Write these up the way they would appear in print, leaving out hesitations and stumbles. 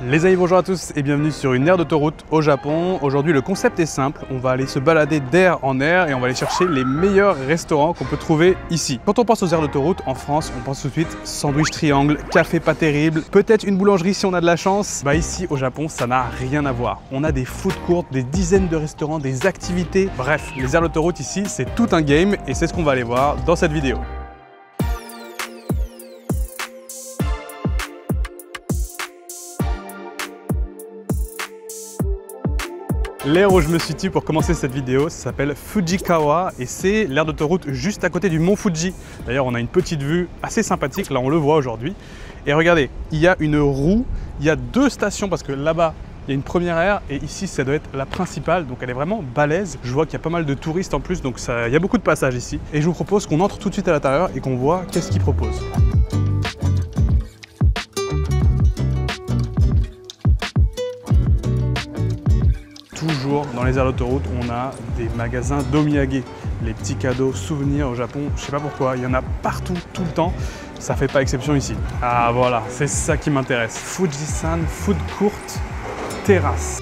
Les amis, bonjour à tous et bienvenue sur une aire d'autoroute au Japon. Aujourd'hui, le concept est simple. On va aller se balader d'aire en aire et on va aller chercher les meilleurs restaurants qu'on peut trouver ici. Quand on pense aux aires d'autoroute, en France, on pense tout de suite sandwich triangle, café pas terrible, peut-être une boulangerie si on a de la chance. Bah ici, au Japon, ça n'a rien à voir. On a des food courts, des dizaines de restaurants, des activités. Bref, les aires d'autoroute ici, c'est tout un game et c'est ce qu'on va aller voir dans cette vidéo. L'aire où je me situe pour commencer cette vidéo, ça s'appelle Fujikawa et c'est l'aire d'autoroute juste à côté du mont Fuji. D'ailleurs, on a une petite vue assez sympathique, là on le voit aujourd'hui. Et regardez, il y a une roue, il y a deux stations parce que là-bas, il y a une première aire et ici, ça doit être la principale. Donc elle est vraiment balèze. Je vois qu'il y a pas mal de touristes en plus, donc il y a beaucoup de passages ici. Et je vous propose qu'on entre tout de suite à l'intérieur et qu'on voit qu'est-ce qu'ils proposent. Toujours dans les aires d'autoroute, on a des magasins d'omiyage, les petits cadeaux, souvenirs au Japon. Je sais pas pourquoi, il y en a partout, tout le temps. Ça fait pas exception ici. Ah voilà, c'est ça qui m'intéresse. Fujisan Food Court Terrasse.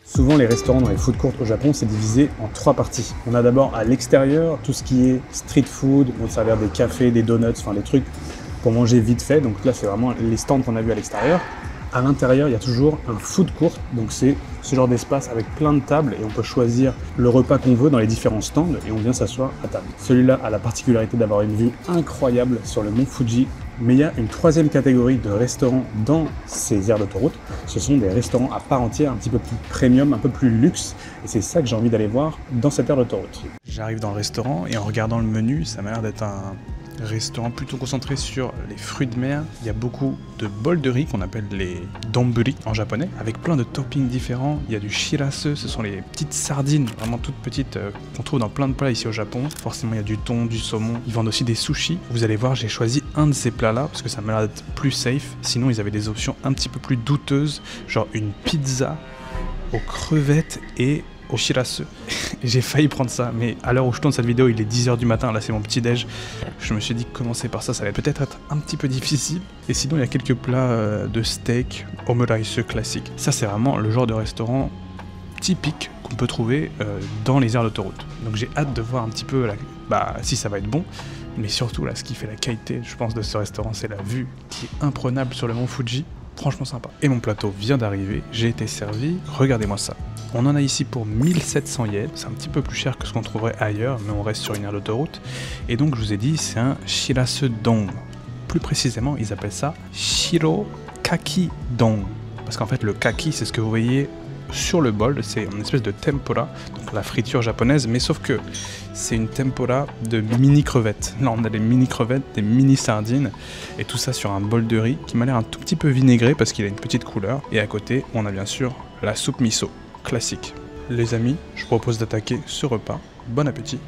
Souvent, les restaurants dans les food courts au Japon, c'est divisé en trois parties. On a d'abord à l'extérieur tout ce qui est street food, on s'avère des cafés, des donuts, enfin des trucs pour manger vite fait. Donc là, c'est vraiment les stands qu'on a vus à l'extérieur. À l'intérieur, il y a toujours un food court, donc c'est ce genre d'espace avec plein de tables et on peut choisir le repas qu'on veut dans les différents stands et on vient s'asseoir à table. Celui-là a la particularité d'avoir une vue incroyable sur le mont Fuji, mais il y a une troisième catégorie de restaurants dans ces aires d'autoroute. Ce sont des restaurants à part entière, un petit peu plus premium, un peu plus luxe et c'est ça que j'ai envie d'aller voir dans cette aire d'autoroute. J'arrive dans le restaurant et en regardant le menu, ça m'a l'air d'être un restaurant plutôt concentré sur les fruits de mer. Il y a beaucoup de bols de riz qu'on appelle les donburi en japonais, avec plein de toppings différents. Il y a du shirasu, ce sont les petites sardines, vraiment toutes petites, qu'on trouve dans plein de plats ici au Japon. Forcément, il y a du thon, du saumon. Ils vendent aussi des sushis. Vous allez voir, j'ai choisi un de ces plats-là, parce que ça m'a l'air d'être plus safe. Sinon, ils avaient des options un petit peu plus douteuses, genre une pizza aux crevettes et au shirasu. J'ai failli prendre ça, mais à l'heure où je tourne cette vidéo, il est 10 h du matin, là c'est mon petit déj. Je me suis dit que commencer par ça, ça allait peut-être être un petit peu difficile. Et sinon, il y a quelques plats de steak, omuraise classique. Ça, c'est vraiment le genre de restaurant typique qu'on peut trouver dans les aires d'autoroute. Donc j'ai hâte de voir un petit peu si ça va être bon. Mais surtout, là, ce qui fait la qualité, je pense, de ce restaurant, c'est la vue qui est imprenable sur le mont Fuji. Franchement sympa. Et mon plateau vient d'arriver, j'ai été servi, regardez-moi ça. On en a ici pour 1700 yens, c'est un petit peu plus cher que ce qu'on trouverait ailleurs, mais on reste sur une aire d'autoroute. Et donc je vous ai dit, c'est un shirasu don. Plus précisément, ils appellent ça shiro kaki don. Parce qu'en fait, le kaki, c'est ce que vous voyez sur le bol, c'est une espèce de tempura, donc la friture japonaise, mais sauf que c'est une tempura de mini crevettes. Là on a des mini crevettes, des mini sardines, et tout ça sur un bol de riz qui m'a l'air un tout petit peu vinaigré parce qu'il a une petite couleur. Et à côté, on a bien sûr la soupe miso, classique. Les amis, je propose d'attaquer ce repas. Bon appétit.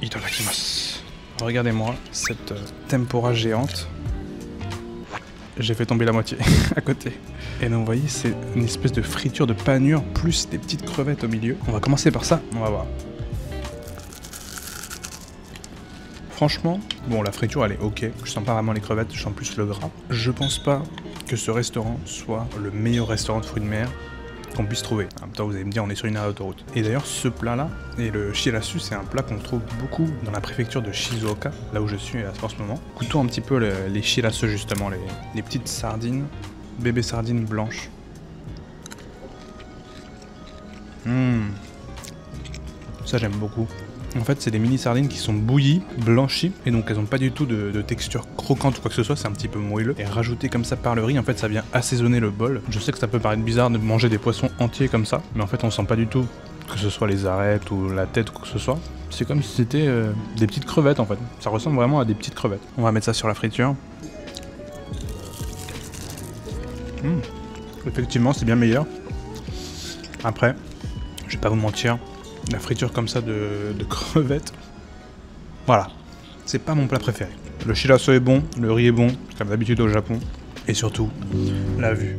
Itadakimasu. Regardez-moi cette tempura géante. J'ai fait tomber la moitié à côté. Et donc vous voyez, c'est une espèce de friture de panure plus des petites crevettes au milieu. On va commencer par ça, on va voir. Franchement, bon, la friture elle est ok. Je sens pas vraiment les crevettes, je sens plus le gras. Je pense pas que ce restaurant soit le meilleur restaurant de fruits de mer qu'on puisse trouver. En même temps, vous allez me dire, on est sur une aire d'autoroute. Et d'ailleurs, ce plat-là, et le shirasu, c'est un plat qu'on trouve beaucoup dans la préfecture de Shizuoka, là où je suis en ce moment. Goûtons un petit peu les shirasu, justement, les petites sardines, bébé sardines blanches. Ça, j'aime beaucoup. En fait, c'est des mini sardines qui sont bouillies, blanchies, et donc elles n'ont pas du tout de texture croquante ou quoi que ce soit, c'est un petit peu moelleux. Et rajouté comme ça par le riz, en fait, ça vient assaisonner le bol. Je sais que ça peut paraître bizarre de manger des poissons entiers comme ça, mais en fait, on sent pas du tout que ce soit les arêtes ou la tête ou quoi que ce soit. C'est comme si c'était des petites crevettes, en fait. Ça ressemble vraiment à des petites crevettes. On va mettre ça sur la friture. Effectivement, c'est bien meilleur. Après, je vais pas vous mentir, la friture comme ça de crevettes, voilà, c'est pas mon plat préféré. Le shirasu est bon, le riz est bon, comme d'habitude au Japon, et surtout, la vue.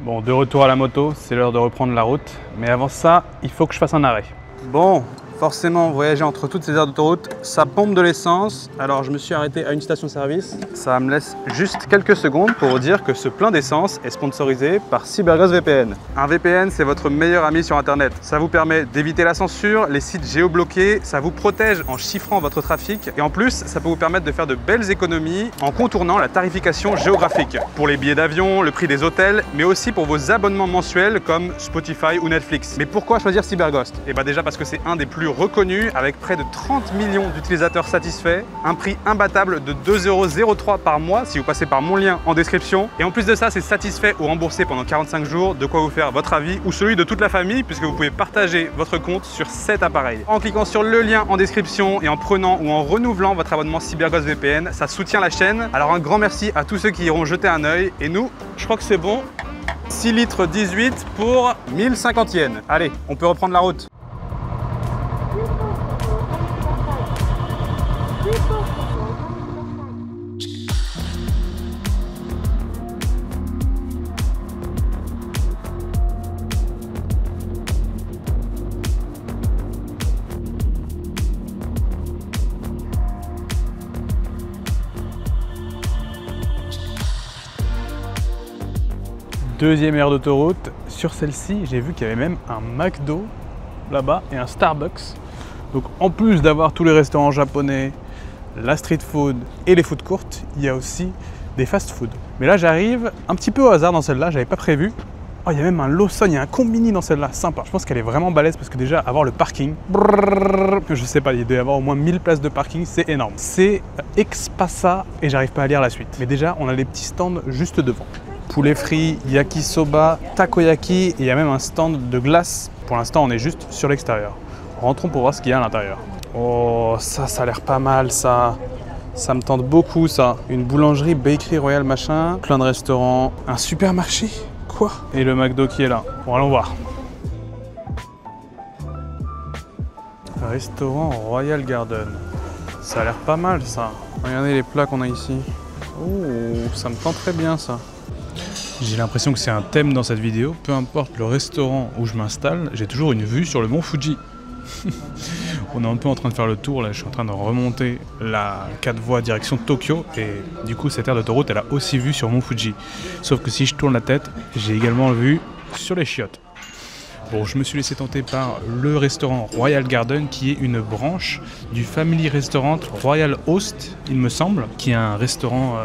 Bon, de retour à la moto, c'est l'heure de reprendre la route, mais avant ça, il faut que je fasse un arrêt. Bon, Forcément, voyager entre toutes ces aires d'autoroute, ça pompe de l'essence. Alors je me suis arrêté à une station-service. Ça me laisse juste quelques secondes pour vous dire que ce plein d'essence est sponsorisé par CyberGhost VPN. Un VPN, c'est votre meilleur ami sur Internet. Ça vous permet d'éviter la censure, les sites géobloqués, ça vous protège en chiffrant votre trafic. Et en plus, ça peut vous permettre de faire de belles économies en contournant la tarification géographique. Pour les billets d'avion, le prix des hôtels, mais aussi pour vos abonnements mensuels comme Spotify ou Netflix. Mais pourquoi choisir CyberGhost? Et bah déjà parce que c'est un des plus reconnu avec près de 30 millions d'utilisateurs satisfaits, un prix imbattable de 2,03 € par mois si vous passez par mon lien en description. Et en plus de ça, c'est satisfait ou remboursé pendant 45 jours, de quoi vous faire votre avis ou celui de toute la famille puisque vous pouvez partager votre compte sur 7 appareils. En cliquant sur le lien en description et en prenant ou en renouvelant votre abonnement CyberGhost VPN, ça soutient la chaîne. Alors un grand merci à tous ceux qui iront jeter un œil et nous, je crois que c'est bon. 6 litres 18 pour 1050 yens. Allez, on peut reprendre la route. Deuxième aire d'autoroute, sur celle-ci j'ai vu qu'il y avait même un McDo là-bas et un Starbucks. Donc en plus d'avoir tous les restaurants japonais, la street food et les food courtes, il y a aussi des fast food. Mais là j'arrive un petit peu au hasard dans celle-là, j'avais pas prévu. Oh, il y a même un Lawson, il y a un Combini dans celle-là, sympa. Je pense qu'elle est vraiment balèze parce que déjà avoir le parking, je sais pas, il doit y avoir au moins 1000 places de parking, c'est énorme. C'est Expasa et j'arrive pas à lire la suite. Mais déjà on a les petits stands juste devant. Poulet frit, yakisoba, takoyaki et il y a même un stand de glace. Pour l'instant, on est juste sur l'extérieur. Rentrons pour voir ce qu'il y a à l'intérieur. Oh, ça a l'air pas mal, ça. Ça me tente beaucoup, ça. Une boulangerie, bakery, royal, machin. Plein de restaurants. Un supermarché? Quoi? Et le McDo qui est là. Bon, allons voir. Restaurant Royal Garden. Ça a l'air pas mal, ça. Regardez les plats qu'on a ici. Oh, ça me tente très bien, ça. J'ai l'impression que c'est un thème dans cette vidéo. Peu importe le restaurant où je m'installe, j'ai toujours une vue sur le mont Fuji. On est un peu en train de faire le tour, là je suis en train de remonter la 4 voies direction Tokyo et du coup cette aire d'autoroute elle a aussi vue sur mont Fuji. Sauf que si je tourne la tête, j'ai également vue sur les chiottes. Bon, je me suis laissé tenter par le restaurant Royal Garden qui est une branche du Family Restaurant Royal Host, il me semble, qui est un restaurant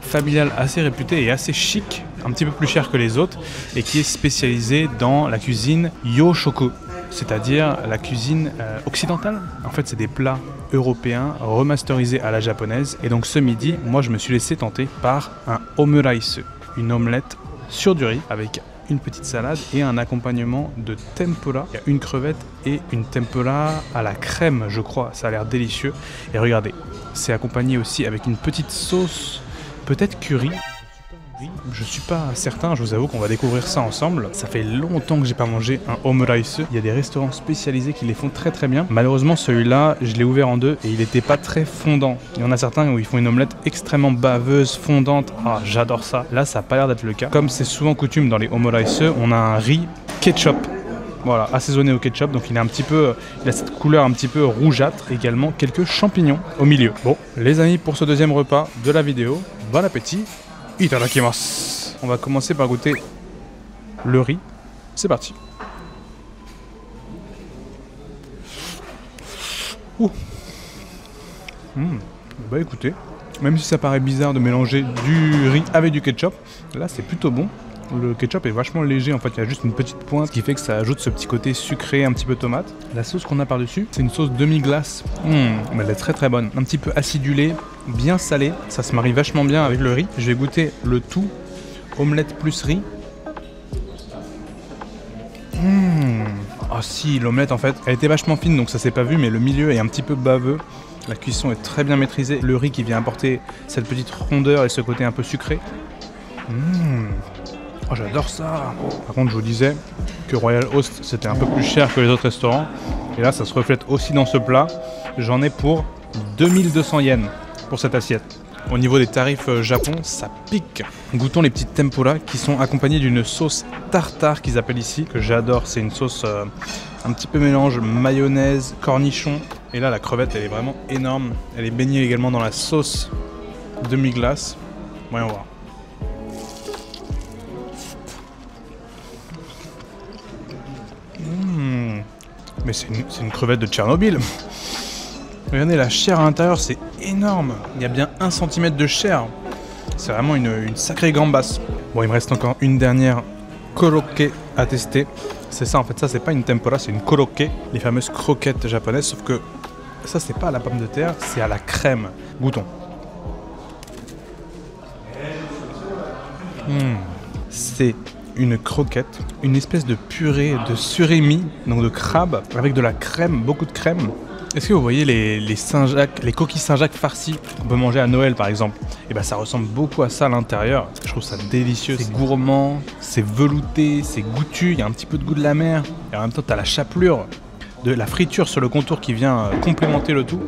familial assez réputé et assez chic, un petit peu plus cher que les autres et qui est spécialisé dans la cuisine Yoshoku, c'est-à-dire la cuisine occidentale. En fait, c'est des plats européens remasterisés à la japonaise et donc ce midi, moi je me suis laissé tenter par un omurice, une omelette sur du riz avec une petite salade et un accompagnement de tempura. Il y a une crevette et une tempura à la crème, je crois. Ça a l'air délicieux. Et regardez, c'est accompagné aussi avec une petite sauce, peut-être curry. Je suis pas certain, je vous avoue qu'on va découvrir ça ensemble. Ça fait longtemps que j'ai pas mangé un omurice. Il y a des restaurants spécialisés qui les font très très bien. Malheureusement celui-là, je l'ai ouvert en deux et il n'était pas très fondant. Il y en a certains où ils font une omelette extrêmement baveuse, fondante. Ah, j'adore ça. Là, ça n'a pas l'air d'être le cas. Comme c'est souvent coutume dans les omurice, on a un riz ketchup. Voilà, assaisonné au ketchup, donc il a cette couleur un petit peu rougeâtre, également quelques champignons au milieu. Bon, les amis, pour ce deuxième repas de la vidéo, bon appétit. Itadakimasu. On va commencer par goûter le riz. C'est parti. Ouh. Bah écoutez, même si ça paraît bizarre de mélanger du riz avec du ketchup, là c'est plutôt bon. Le ketchup est vachement léger, en fait il y a juste une petite pointe, ce qui fait que ça ajoute ce petit côté sucré, un petit peu tomate. La sauce qu'on a par-dessus, c'est une sauce demi-glace. Mais elle est très très bonne. Un petit peu acidulée, bien salée, ça se marie vachement bien avec le riz. Je vais goûter le tout, omelette plus riz. Ah si, l'omelette en fait, elle était vachement fine donc ça s'est pas vu, mais le milieu est un petit peu baveux. La cuisson est très bien maîtrisée. Le riz qui vient apporter cette petite rondeur et ce côté un peu sucré. Oh, j'adore ça. Par contre, je vous disais que Royal Host, c'était un peu plus cher que les autres restaurants. Et là, ça se reflète aussi dans ce plat. J'en ai pour 2200 yens pour cette assiette. Au niveau des tarifs Japon, ça pique. Goûtons les petites tempura qui sont accompagnées d'une sauce tartare qu'ils appellent ici, que j'adore. C'est une sauce un petit peu mélange mayonnaise, cornichon. Et là, la crevette, elle est vraiment énorme. Elle est baignée également dans la sauce demi-glace. Voyons voir. Mais c'est une crevette de Tchernobyl. Regardez la chair à l'intérieur, c'est énorme. Il y a bien 1 cm de chair. C'est vraiment une sacrée gambasse. Bon, il me reste encore une dernière korokke à tester. C'est ça en fait, ça c'est pas une tempura, c'est une korokke. Les fameuses croquettes japonaises, sauf que ça c'est pas à la pomme de terre, c'est à la crème. Goûtons. C'est une croquette, une espèce de purée de surimi, donc de crabe, avec de la crème, beaucoup de crème. Est-ce que vous voyez les Saint-Jacques, les coquilles Saint-Jacques farcies qu'on peut manger à Noël par exemple? Et ben ça ressemble beaucoup à ça à l'intérieur. Je trouve ça délicieux, c'est gourmand, c'est velouté, c'est goûtu, il y a un petit peu de goût de la mer. Et en même temps, tu as la chapelure de la friture sur le contour qui vient complémenter le tout.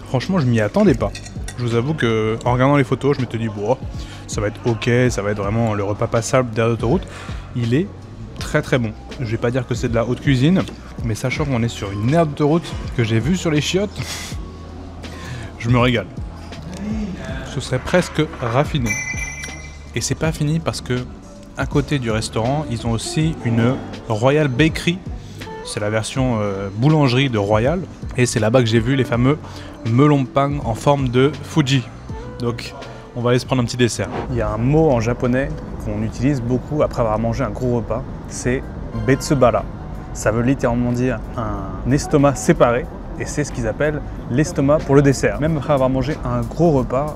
Franchement, je m'y attendais pas. Je vous avoue que en regardant les photos, je m'étais dit, bon, ça va être ok, ça va être vraiment le repas passable d'air d'autoroute. Il est très très bon. Je vais pas dire que c'est de la haute cuisine, mais sachant qu'on est sur une aire d'autoroute que j'ai vue sur les chiottes, je me régale. Ce serait presque raffiné. Et c'est pas fini parce que à côté du restaurant, ils ont aussi une Royal Bakery. C'est la version boulangerie de Royal. Et c'est là-bas que j'ai vu les fameux melompang en forme de Fuji. Donc on va aller se prendre un petit dessert. Il y a un mot en japonais qu'on utilise beaucoup après avoir mangé un gros repas, c'est betsubara. Ça veut littéralement dire un estomac séparé, et c'est ce qu'ils appellent l'estomac pour le dessert. Même après avoir mangé un gros repas,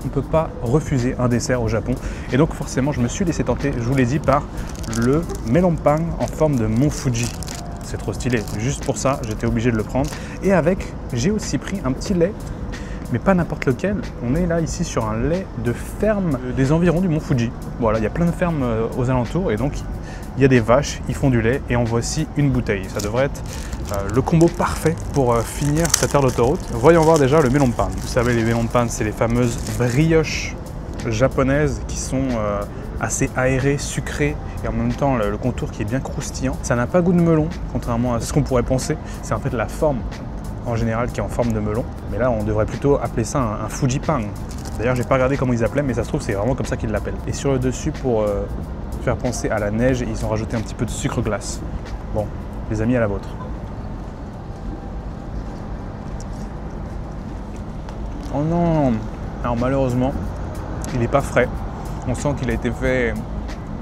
on ne peut pas refuser un dessert au Japon. Et donc forcément, je me suis laissé tenter, je vous l'ai dit, par le melompang en forme de mont Fuji. C'est trop stylé. Juste pour ça, j'étais obligé de le prendre. Et avec, j'ai aussi pris un petit lait, mais pas n'importe lequel. On est là ici sur un lait de ferme des environs du mont Fuji. Voilà, il y a plein de fermes aux alentours et donc il y a des vaches, ils font du lait et en voici une bouteille. Ça devrait être le combo parfait pour finir cette aire d'autoroute. Voyons voir déjà le melompang. Vous savez, les melompang, c'est les fameuses brioches japonaises qui sont assez aérées, sucrées et en même temps le contour qui est bien croustillant. Ça n'a pas goût de melon, contrairement à ce qu'on pourrait penser. C'est en fait la forme en général qui est en forme de melon, mais là on devrait plutôt appeler ça un Fujipang. D'ailleurs j'ai pas regardé comment ils appelaient, mais ça se trouve c'est vraiment comme ça qu'ils l'appellent. Et sur le dessus, pour faire penser à la neige, ils ont rajouté un petit peu de sucre glace. Bon, les amis, à la vôtre. Oh non! Alors malheureusement, il n'est pas frais. On sent qu'il a été fait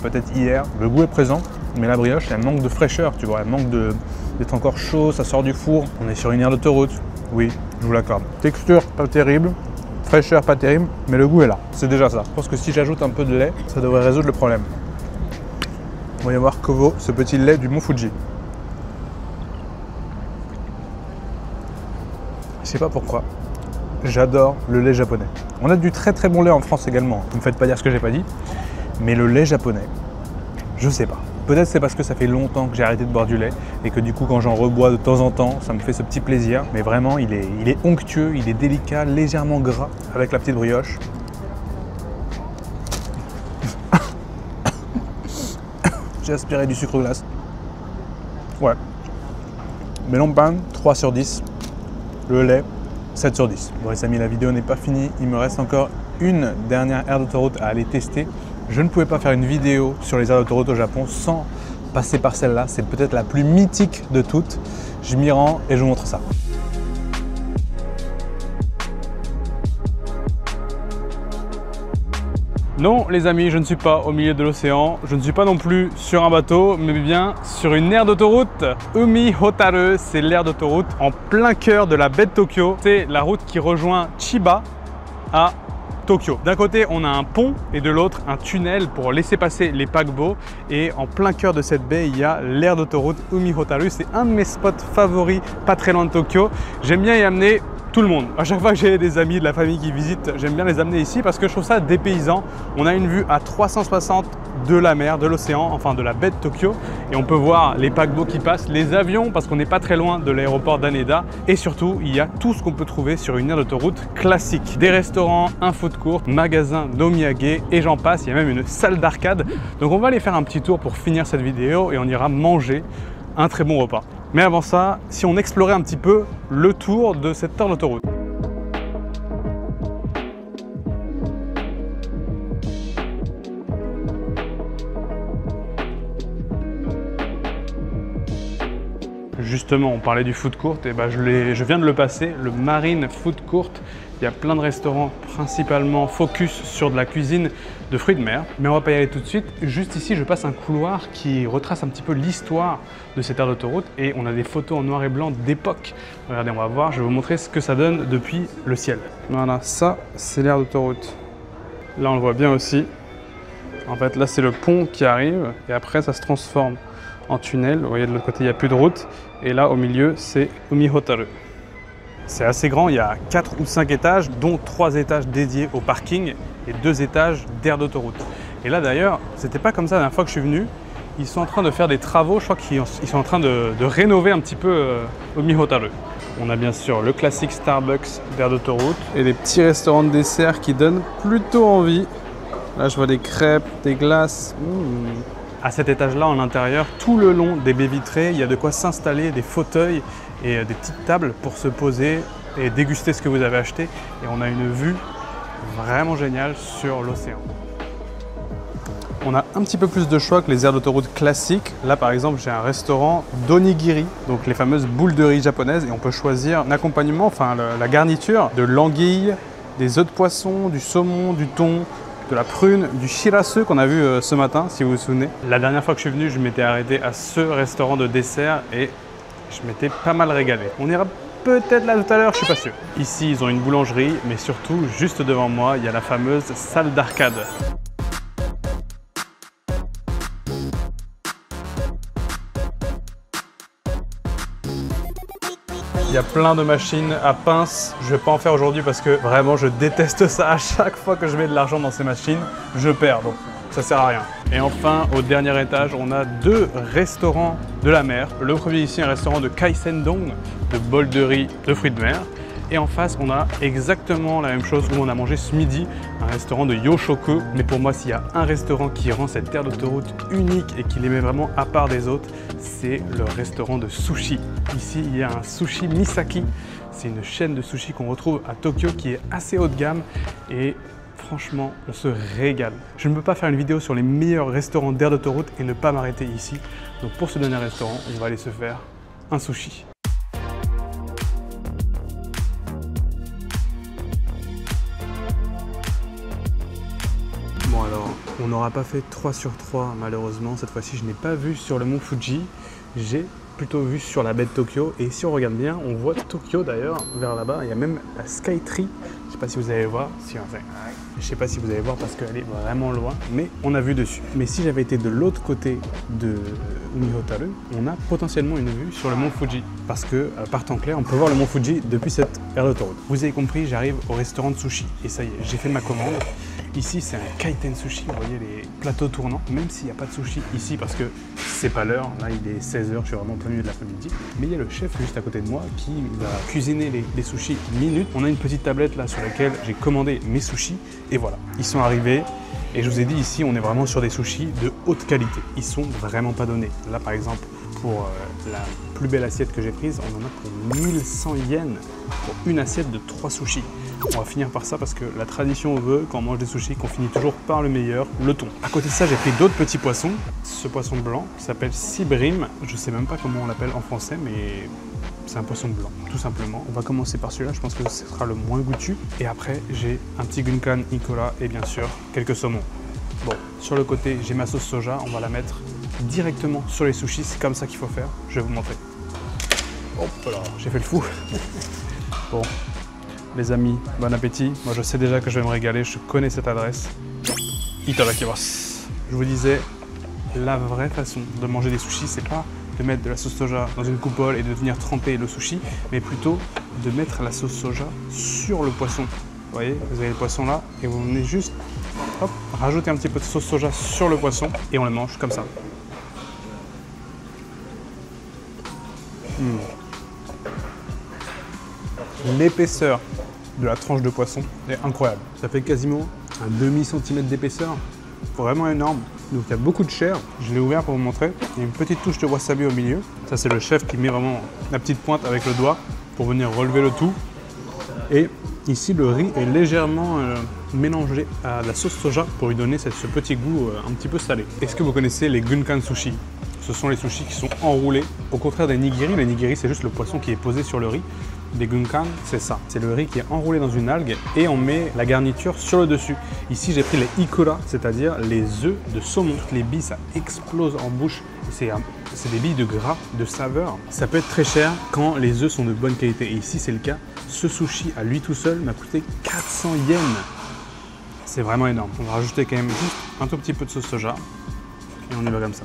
peut-être hier. Le goût est présent, mais la brioche, elle manque de fraîcheur, tu vois, elle manque d'être encore chaud, ça sort du four. On est sur une aire d'autoroute, oui, je vous l'accorde. Texture pas terrible, fraîcheur pas terrible, mais le goût est là, c'est déjà ça. Je pense que si j'ajoute un peu de lait, ça devrait résoudre le problème. Voyons voir que vaut ce petit lait du mont Fuji. Je sais pas pourquoi, j'adore le lait japonais. On a du très très bon lait en France également, ne me faites pas dire ce que j'ai pas dit, mais le lait japonais, je sais pas. Peut-être c'est parce que ça fait longtemps que j'ai arrêté de boire du lait et que du coup quand j'en rebois de temps en temps, ça me fait ce petit plaisir. Mais vraiment, il est onctueux, il est délicat, légèrement gras avec la petite brioche. J'ai aspiré du sucre glace. Ouais. Melompang, 3 sur 10. Le lait, 7 sur 10. Bon les amis, la vidéo n'est pas finie. Il me reste encore une dernière aire d'autoroute à aller tester. Je ne pouvais pas faire une vidéo sur les aires d'autoroute au Japon sans passer par celle-là. C'est peut-être la plus mythique de toutes. Je m'y rends et je vous montre ça. Non les amis, je ne suis pas au milieu de l'océan. Je ne suis pas non plus sur un bateau, mais bien sur une aire d'autoroute. Umi Hotaru, c'est l'aire d'autoroute en plein cœur de la baie de Tokyo. C'est la route qui rejoint Chiba à Tokyo. D'un côté, on a un pont et de l'autre, un tunnel pour laisser passer les paquebots. Et en plein cœur de cette baie, il y a l'aire d'autoroute Umi Hotaru. C'est un de mes spots favoris, pas très loin de Tokyo. J'aime bien y amener tout le monde. À chaque fois que j'ai des amis, de la famille qui visitent, j'aime bien les amener ici parce que je trouve ça dépaysant. On a une vue à 360 de la mer, de l'océan, enfin de la baie de Tokyo. Et on peut voir les paquebots qui passent, les avions, parce qu'on n'est pas très loin de l'aéroport d'Haneda. Et surtout, il y a tout ce qu'on peut trouver sur une aire d'autoroute classique. Des restaurants, un food court, magasins d'omiyage et j'en passe. Il y a même une salle d'arcade. Donc on va aller faire un petit tour pour finir cette vidéo et on ira manger un très bon repas. Mais avant ça, si on explorait un petit peu le tour de cette aire d'autoroute. Justement, on parlait du food court, et ben je viens de le passer, le Marine Food Court. Il y a plein de restaurants, principalement focus sur de la cuisine de fruits de mer. Mais on va pas y aller tout de suite. Juste ici, je passe un couloir qui retrace un petit peu l'histoire de cette aire d'autoroute. Et on a des photos en noir et blanc d'époque. Regardez, on va voir, je vais vous montrer ce que ça donne depuis le ciel. Voilà, ça, c'est l'aire d'autoroute. Là, on le voit bien aussi. En fait, là, c'est le pont qui arrive. Et après, ça se transforme en tunnel. Vous voyez, de l'autre côté, il n'y a plus de route. Et là, au milieu, c'est Umihotaru. C'est assez grand, il y a 4 ou 5 étages, dont 3 étages dédiés au parking et 2 étages d'aire d'autoroute. Et là d'ailleurs, c'était pas comme ça la dernière fois que je suis venu. Ils sont en train de faire des travaux, je crois qu'ils sont en train de rénover un petit peu Umihotaru. On a bien sûr le classique Starbucks d'aire d'autoroute et des petits restaurants de dessert qui donnent plutôt envie. Là, je vois des crêpes, des glaces. À cet étage-là, en intérieur, tout le long des baies vitrées, il y a de quoi s'installer, des fauteuils et des petites tables pour se poser et déguster ce que vous avez acheté. Et on a une vue vraiment géniale sur l'océan. On a un petit peu plus de choix que les aires d'autoroute classiques. Là, par exemple, j'ai un restaurant d'onigiri, donc les fameuses boules de riz japonaises. Et on peut choisir un accompagnement, enfin la garniture de l'anguille, des œufs de poisson, du saumon, du thon, de la prune, du shirasu qu'on a vu ce matin, si vous vous souvenez. La dernière fois que je suis venu, je m'étais arrêté à ce restaurant de dessert et je m'étais pas mal régalé. On ira peut-être là tout à l'heure, je suis pas sûr. Ici, ils ont une boulangerie, mais surtout, juste devant moi, il y a la fameuse salle d'arcade. Il y a plein de machines à pince. Je ne vais pas en faire aujourd'hui parce que vraiment je déteste ça. À chaque fois que je mets de l'argent dans ces machines, je perds. Donc ça sert à rien. Et enfin, au dernier étage, on a 2 restaurants de la mer. Le premier ici, un restaurant de kaisendong, de bol de riz de fruits de mer. Et en face, on a exactement la même chose où on a mangé ce midi, un restaurant de Yoshoku. Mais pour moi, s'il y a un restaurant qui rend cette aire d'autoroute unique et qui les met vraiment à part des autres, c'est le restaurant de sushi. Ici, il y a un sushi Misaki. C'est une chaîne de sushi qu'on retrouve à Tokyo qui est assez haut de gamme et franchement, on se régale. Je ne peux pas faire une vidéo sur les meilleurs restaurants d'aire d'autoroute et ne pas m'arrêter ici. Donc pour ce dernier restaurant, on va aller se faire un sushi. Bon alors, on n'aura pas fait 3 sur 3 malheureusement. Cette fois-ci, je n'ai pas vu sur le mont Fuji. J'ai plutôt vu sur la baie de Tokyo. Et si on regarde bien, on voit Tokyo d'ailleurs, vers là-bas. Il y a même la Skytree. Je ne sais pas si vous allez voir. Je ne sais pas si vous allez voir parce qu'elle est vraiment loin. Mais on a vu dessus. Mais si j'avais été de l'autre côté de Umihotaru, on a potentiellement une vue sur le mont Fuji. Parce que, par temps clair, on peut voir le mont Fuji depuis cette aire d'autoroute. Vous avez compris, j'arrive au restaurant de sushi. Et ça y est, j'ai fait ma commande. Ici, c'est un kaiten sushi, vous voyez les plateaux tournants, même s'il n'y a pas de sushi ici parce que c'est pas l'heure. Là, il est 16 h, je suis vraiment au plein milieu de l'après-midi. Mais il y a le chef juste à côté de moi qui va cuisiner les sushis minutes. On a une petite tablette là sur laquelle j'ai commandé mes sushis et voilà, ils sont arrivés. Et je vous ai dit, ici, on est vraiment sur des sushis de haute qualité. Ils sont vraiment pas donnés. Là, par exemple, pour la plus belle assiette que j'ai prise, on en a pour 1100 yens pour une assiette de 3 sushis. On va finir par ça parce que la tradition veut, quand on mange des sushis, qu'on finit toujours par le meilleur, le thon. À côté de ça, j'ai pris d'autres petits poissons. Ce poisson blanc qui s'appelle Sibrim. Je sais même pas comment on l'appelle en français, mais c'est un poisson blanc, tout simplement. On va commencer par celui-là, je pense que ce sera le moins goûtu. Et après, j'ai un petit gunkan Nicolas et bien sûr, quelques saumons. Bon, sur le côté, j'ai ma sauce soja. On va la mettre directement sur les sushis. C'est comme ça qu'il faut faire. Je vais vous montrer. Hop là, j'ai fait le fou. Bon. Les amis, bon appétit. Moi, je sais déjà que je vais me régaler. Je connais cette adresse. Itadakimasu. Je vous disais, la vraie façon de manger des sushis, c'est pas de mettre de la sauce soja dans une coupole et de venir tremper le sushi, mais plutôt de mettre la sauce soja sur le poisson. Vous voyez, vous avez le poisson là et vous venez juste Hop, rajouter un petit peu de sauce soja sur le poisson et on le mange comme ça. L'épaisseur de la tranche de poisson est incroyable. Ça fait quasiment un demi-centimètre d'épaisseur, vraiment énorme. Donc il y a beaucoup de chair. Je l'ai ouvert pour vous montrer. Il y a une petite touche de wasabi au milieu. Ça c'est le chef qui met vraiment la petite pointe avec le doigt pour venir relever le tout. Et ici le riz est légèrement mélangé à la sauce soja pour lui donner ce petit goût un petit peu salé. Est-ce que vous connaissez les gunkan sushi? Ce sont les sushis qui sont enroulés. Au contraire des nigiri, les nigiri c'est juste le poisson qui est posé sur le riz. Des gunkan, c'est ça. C'est le riz qui est enroulé dans une algue et on met la garniture sur le dessus. Ici, j'ai pris les ikura, c'est-à-dire les œufs de saumon. Les billes, ça explose en bouche. C'est des billes de gras, de saveur. Ça peut être très cher quand les œufs sont de bonne qualité. Et ici, c'est le cas. Ce sushi, à lui tout seul, m'a coûté 400 yens. C'est vraiment énorme. On va rajouter quand même juste un tout petit peu de sauce soja. Et on y va comme ça.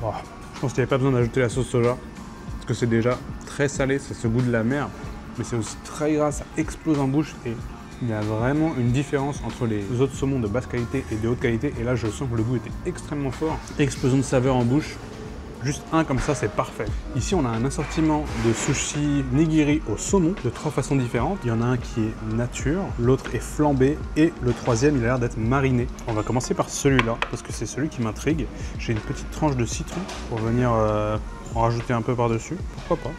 Oh, je pense qu'il n'y avait pas besoin d'ajouter la sauce soja parce que c'est déjà très salé, c'est ce goût de la mer, mais c'est aussi très gras, ça explose en bouche et il y a vraiment une différence entre les autres saumons de basse qualité et de haute qualité et là je sens que le goût était extrêmement fort, explosion de saveur en bouche. Juste un comme ça, c'est parfait. Ici, on a un assortiment de sushi nigiri au saumon de 3 façons différentes. Il y en a un qui est nature, l'autre est flambé et le troisième, il a l'air d'être mariné. On va commencer par celui-là parce que c'est celui qui m'intrigue. J'ai une petite tranche de citron pour venir en rajouter un peu par-dessus. Pourquoi pas?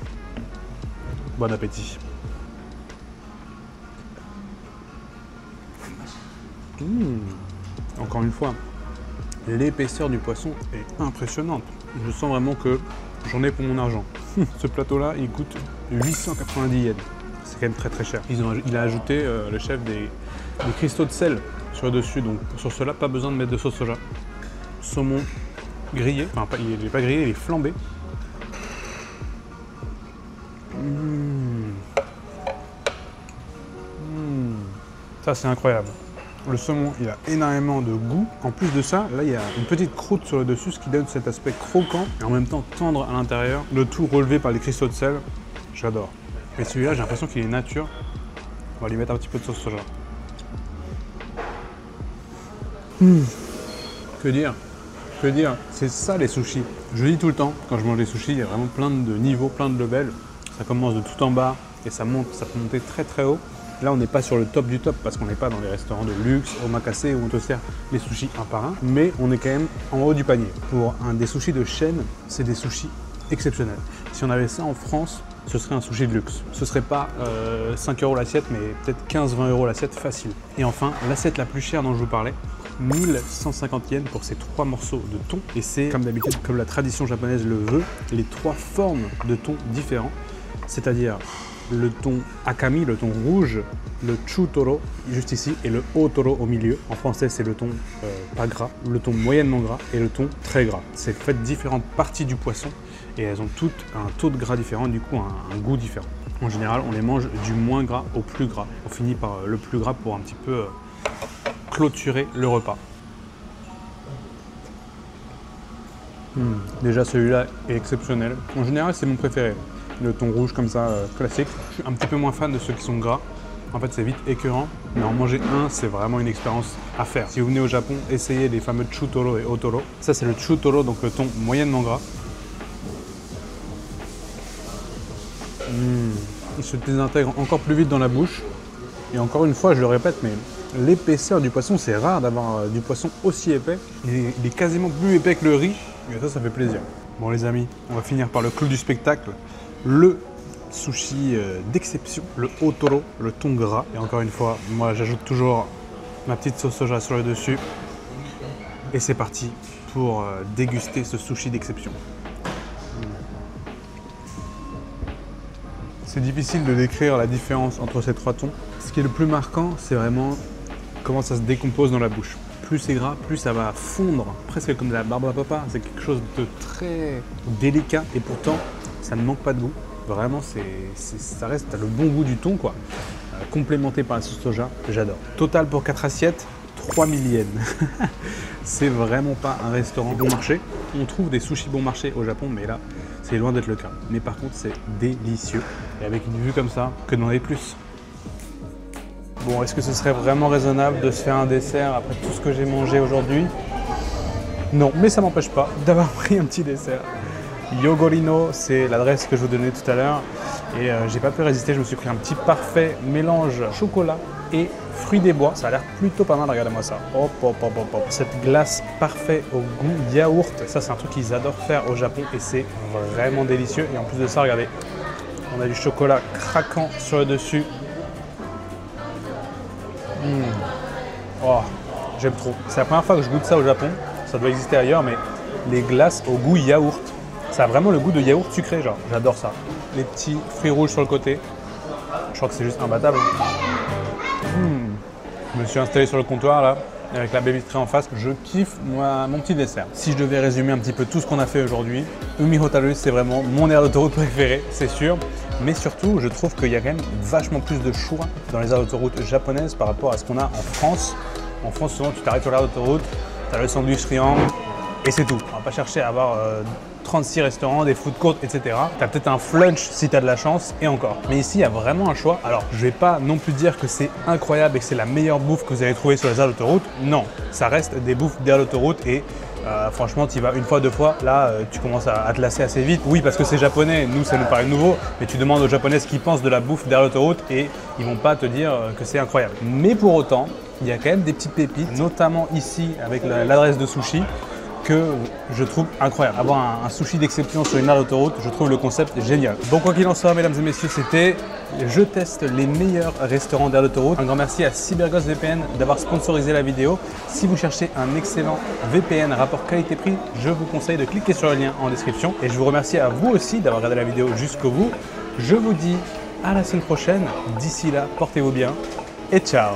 Bon appétit. Encore une fois, l'épaisseur du poisson est impressionnante. Je sens vraiment que j'en ai pour mon argent. Ce plateau-là, il coûte 890 yens. C'est quand même très très cher. Il a ajouté, le chef, des cristaux de sel sur le dessus. Donc sur cela, pas besoin de mettre de sauce soja. Saumon grillé. Enfin, il n'est pas grillé, il est flambé. Ça, c'est incroyable. Le saumon, il a énormément de goût. En plus de ça, là, il y a une petite croûte sur le dessus, ce qui donne cet aspect croquant et en même temps tendre à l'intérieur. Le tout relevé par les cristaux de sel. J'adore. Et celui-là, j'ai l'impression qu'il est nature. On va lui mettre un petit peu de sauce soja. Que dire? Que dire? C'est ça les sushis. Je le dis tout le temps, quand je mange des sushis, il y a vraiment plein de niveaux, plein de levels. Ça commence de tout en bas et ça monte, ça peut monter très très haut. Là, on n'est pas sur le top du top parce qu'on n'est pas dans les restaurants de luxe, omakase, où on te sert les sushis un par un, mais on est quand même en haut du panier. Pour des sushis de chaîne, c'est des sushis exceptionnels. Si on avait ça en France, ce serait un sushi de luxe. Ce serait pas 5 € l'assiette, mais peut-être 15-20 € l'assiette facile. Et enfin, l'assiette la plus chère dont je vous parlais, 1150 yens pour ces 3 morceaux de thon. Et c'est, comme d'habitude, comme la tradition japonaise le veut, les 3 formes de thon différents, c'est-à-dire le thon akami, le thon rouge, le chutoro, juste ici, et le otoro au milieu. En français, c'est le thon pas gras, le thon moyennement gras et le thon très gras. C'est fait de différentes parties du poisson et elles ont toutes un taux de gras différent, du coup un goût différent. En général, on les mange du moins gras au plus gras. On finit par le plus gras pour un petit peu clôturer le repas. Déjà, celui-là est exceptionnel. En général, c'est mon préféré. Le thon rouge comme ça, classique. Je suis un petit peu moins fan de ceux qui sont gras. En fait, c'est vite écœurant, mais en manger un, c'est vraiment une expérience à faire. Si vous venez au Japon, essayez les fameux chutoro et otoro. Ça, c'est le chutoro, donc le thon moyennement gras. Il se désintègre encore plus vite dans la bouche. Et encore une fois, je le répète, mais l'épaisseur du poisson, c'est rare d'avoir du poisson aussi épais. Il est quasiment plus épais que le riz, et ça fait plaisir. Bon les amis, on va finir par le clou du spectacle. Le sushi d'exception, le otoro, le thon gras. Et encore une fois, moi j'ajoute toujours ma petite sauce soja sur le dessus. Et c'est parti pour déguster ce sushi d'exception. C'est difficile de décrire la différence entre ces 3 thons. Ce qui est le plus marquant, c'est vraiment comment ça se décompose dans la bouche. Plus c'est gras, plus ça va fondre, presque comme de la barbe à papa. C'est quelque chose de très délicat et pourtant, ça ne manque pas de goût. Vraiment, ça reste le bon goût du thon, quoi. Complémenté par la sauce soja, j'adore. Total pour 4 assiettes, 3000 yens. C'est vraiment pas un restaurant bon marché. On trouve des sushis bon marché au Japon, mais là, c'est loin d'être le cas. Mais par contre, c'est délicieux. et avec une vue comme ça, que demander plus? Bon, est-ce que ce serait vraiment raisonnable de se faire un dessert après tout ce que j'ai mangé aujourd'hui? Non, mais ça m'empêche pas d'avoir pris un petit dessert. Yogorino, c'est l'adresse que je vous donnais tout à l'heure. Et j'ai pas pu résister, je me suis pris un petit parfait mélange chocolat et fruits des bois. Ça a l'air plutôt pas mal, regardez-moi ça. Hop, hop, hop, hop, hop. Cette glace parfait au goût yaourt, ça c'est un truc qu'ils adorent faire au Japon et c'est vraiment délicieux. Et en plus de ça, regardez, on a du chocolat craquant sur le dessus. Oh, j'aime trop. C'est la première fois que je goûte ça au Japon. Ça doit exister ailleurs, mais les glaces au goût yaourt. Ça a vraiment le goût de yaourt sucré, genre. J'adore ça. Les petits fruits rouges sur le côté. Je crois que c'est juste imbattable. Je me suis installé sur le comptoir là, avec la baie vitrée en face. Je kiffe mon petit dessert. Si je devais résumer un petit peu tout ce qu'on a fait aujourd'hui, Umi Hotaru, c'est vraiment mon aire d'autoroute préférée, c'est sûr. Mais surtout, je trouve qu'il y a quand même vachement plus de choix dans les aires d'autoroute japonaises par rapport à ce qu'on a en France. En France, souvent, tu t'arrêtes sur l'aire d'autoroute, tu as le sandwich triangle et c'est tout. On va pas chercher à avoir 36 restaurants, des food courts, etc. Tu as peut-être un flunch si tu as de la chance, et encore. Mais ici, il y a vraiment un choix. Alors, je vais pas non plus dire que c'est incroyable et que c'est la meilleure bouffe que vous allez trouver sur les aires d'autoroute. Non, ça reste des bouffes d'aires d'autoroute et franchement, tu y vas une fois, deux fois, là, tu commences à te lasser assez vite. Oui, parce que c'est japonais, nous, ça nous paraît nouveau, mais tu demandes aux Japonais ce qu'ils pensent de la bouffe d'aires d'autoroute et ils vont pas te dire que c'est incroyable. Mais pour autant, il y a quand même des petites pépites, notamment ici avec l'adresse de sushi, que je trouve incroyable. Avoir un sushi d'exception sur une aire d'autoroute, je trouve le concept génial. Bon, quoi qu'il en soit, mesdames et messieurs, c'était je teste les meilleurs restaurants d'aire d'autoroute. Un grand merci à Cyberghost VPN d'avoir sponsorisé la vidéo. Si vous cherchez un excellent VPN rapport qualité-prix, je vous conseille de cliquer sur le lien en description. Et je vous remercie à vous aussi d'avoir regardé la vidéo jusqu'au bout. Je vous dis à la semaine prochaine. D'ici là, portez-vous bien et ciao!